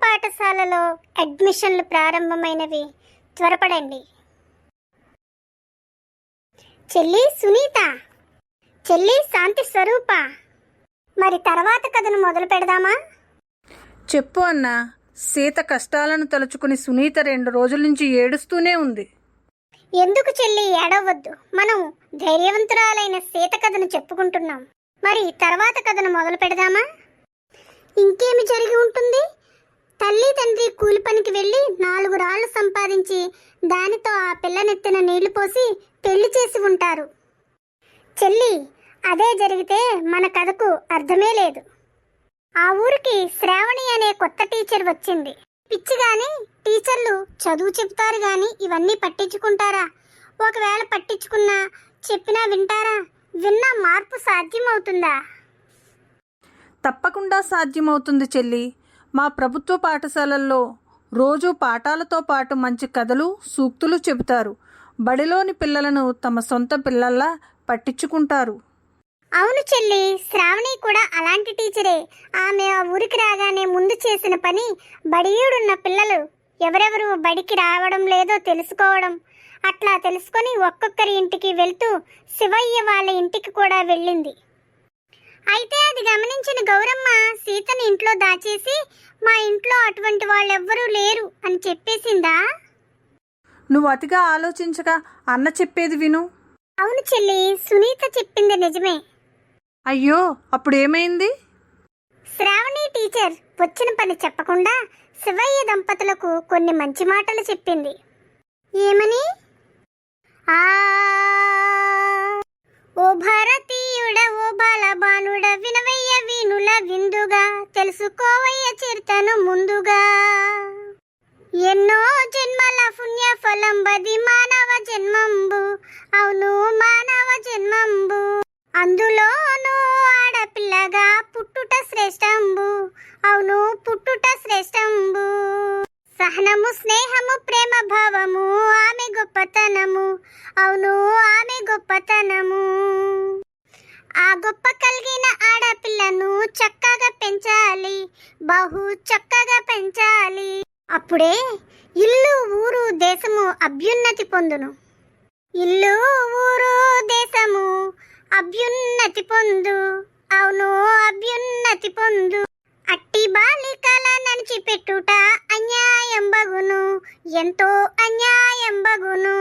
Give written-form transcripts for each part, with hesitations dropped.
పాఠశాలలో అడ్మిషన్లు ప్రారంభమైనవి. త్వరపడండి. చెల్లి సునీత, చెల్లి శాంతి స్వరూప, మరి తర్వాత కథను మొదలు పెడదామా? చెప్పు అన్నా. సీత కష్టాలను తలుచుకుని సునీత 2 రోజుల నుంచి ఏడుస్తూనే ఉంది. ఎందుకు చెల్లి ఏడవద్దు, మనం ధైర్యవంతురాలైన సీత కథను చెప్పుకుంటున్నాం. మరి తర్వాత కథను మొదలు పెడదామా? ఇంకేమి జరిగి ఉంటుంది? తల్లి తండ్రి కూలి పనికి వెళ్ళి 4 రాళ్లు సంపాదించి దానితో ఆ పిల్లనెత్తిన నీళ్లు పోసి పెళ్లి చేసి ఉంటారు. చెల్లి, అదే జరిగితే మన కథకు అర్థమే లేదు. ఆ ఊరికి శ్రావణి అనే కొత్త టీచర్ వచ్చింది. పిచ్చిగాని టీచర్లు చదువు చెప్తారు గాని ఇవన్నీ పట్టించుకుంటారా? ఒకవేళ పట్టించుకున్నా చెప్పినా వింటారా? విన్నా మార్పు సాధ్యమవుతుందా? తప్పకుండా సాధ్యమవుతుంది చెల్లి. మా ప్రభుత్వ పాఠశాలల్లో రోజు పాఠాలతో పాటు మంచి కథలు, సూక్తులు చెబుతారు. బడిలోని పిల్లలను తమ సొంత పిల్లల్లా పట్టించుకుంటారు. అవును చెల్లి, శ్రావణి కూడా అలాంటి టీచరే. ఆమె ఆ ఊరికి రాగానే ముందు చేసిన పని బడియుడున్న పిల్లలు ఎవరెవరు బడికి రావడం లేదో తెలుసుకోవడం. అట్లా తెలుసుకొని ఒక్కొక్కరి ఇంటికి వెళ్తూ శివయ్య వాళ్ళ ఇంటికి కూడా వెళ్ళింది. అయితే అది గమనించిన గౌరమ్మ సీతని ఇంట్లో దాచేసి మా ఇంట్లో అటువంటి వాళ్ళెవ్వరూ లేరు అని చెప్పేసిందా? నువ్వు అతిగా ఆలోచించగా అన్న చెప్పేది విను. అవును చెల్లి, సునీత చెప్పింది నిజమే. అయ్యో, అప్పుడేమైంది? శ్రావణి టీచర్ వచ్చిన పని చెప్పకుండా శివయ్య దంపతులకు కొన్ని మంచి మాటలు చెప్పింది. ఏమని? ఓ భారతీయుడ, ఓ బాలబానుడ, వినవయ్య వీణుల విందుగా, తెలుసుకోవయ్య చరితను ముందుగా. ఎన్నో జన్మల పుణ్య ఫలం బది మానవ జన్మంబు, అవును మానవ జన్మంబు, అందులోనూ ఆడపిల్లగా పుట్టుట శ్రేష్టంబు, అవును పుట్టుట శ్రేష్టంబు. సహనము, స్నేహము, ప్రేమ భావము ఆమె గొప్పతనము, అవును ఆమె గొప్పతనము. ఆ గొప్ప కలిగిన ఆడపిల్లను చక్కగా పెంచాలి, బహు చక్కగా పెంచాలి. అప్పుడే ఇల్లు, ఊరు, దేశము అభ్యున్నతి పొందును. ఇల్లు, ఊరు, దేశము అభ్యున్నతి పొందు, అవును అభ్యున్నతి పొందు. అట్టి బాలికల నడిచిపెట్టుట అన్యాయం బగును, ఎంతో అన్యాయం బగును.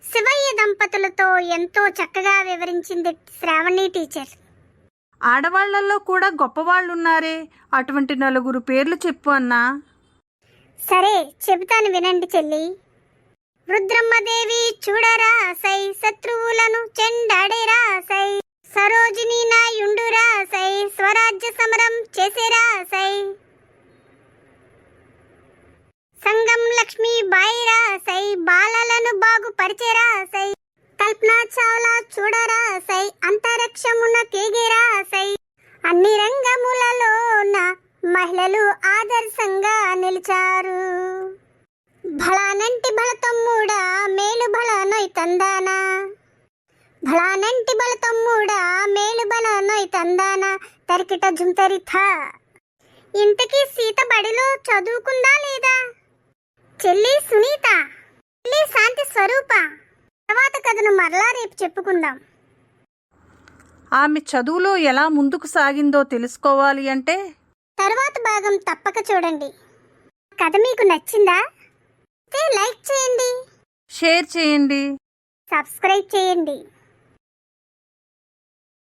శివయ్య దంపతులతో ఎంతో చక్కగా వివరించింది శ్రావణి టీచర్. ఆడవాళ్లలో కూడా గొప్పవాళ్ళున్నారే, అటువంటి 4 పేర్లు చెప్పు అన్నా. సరే చెబుతాను, వినండి చెల్లి. రుద్రమ్మదేవి చూడరాసై, శత్రువులను చెండాడేరాసై, సరోజిని నాయుండురాసై, స్వరాజ్య సమరం చేసేరాసై, సంగం లక్ష్మీ బాయిరాసై, బాలలను బాగుపరిచేరాసై, కల్పనా చావ్లా చూడరాసై, అంతరిక్షమున తిరిగేరాసై. అన్ని రంగములలోన మహిళలు ఆదర్శంగా నిలిచారు. భళానంటి బల తమ్ముడా, మేలు బల నొయ్ తందానా, భళానంటి బల తమ్ముడా, మేలు బల నొయ్ తందానా, తరికిట జుంతరిథా. ఇంతకీ సీత బడిలో చదువుకుందా లేదా? చెల్లి సునీత, చెల్లి శాంతి స్వరూప, తర్వాత కథను మరలా రేపు చెప్పుకుందాం. ఆమె చదువులో ఎలా ముందుకు సాగిందో తెలుసుకోవాలి అంటే తర్వాత భాగం తప్పక చూడండి. కథ మీకు నచ్చిందా? లైక్ చేయండి, షేర్ చేయండి, సబ్స్క్రైబ్ చేయండి.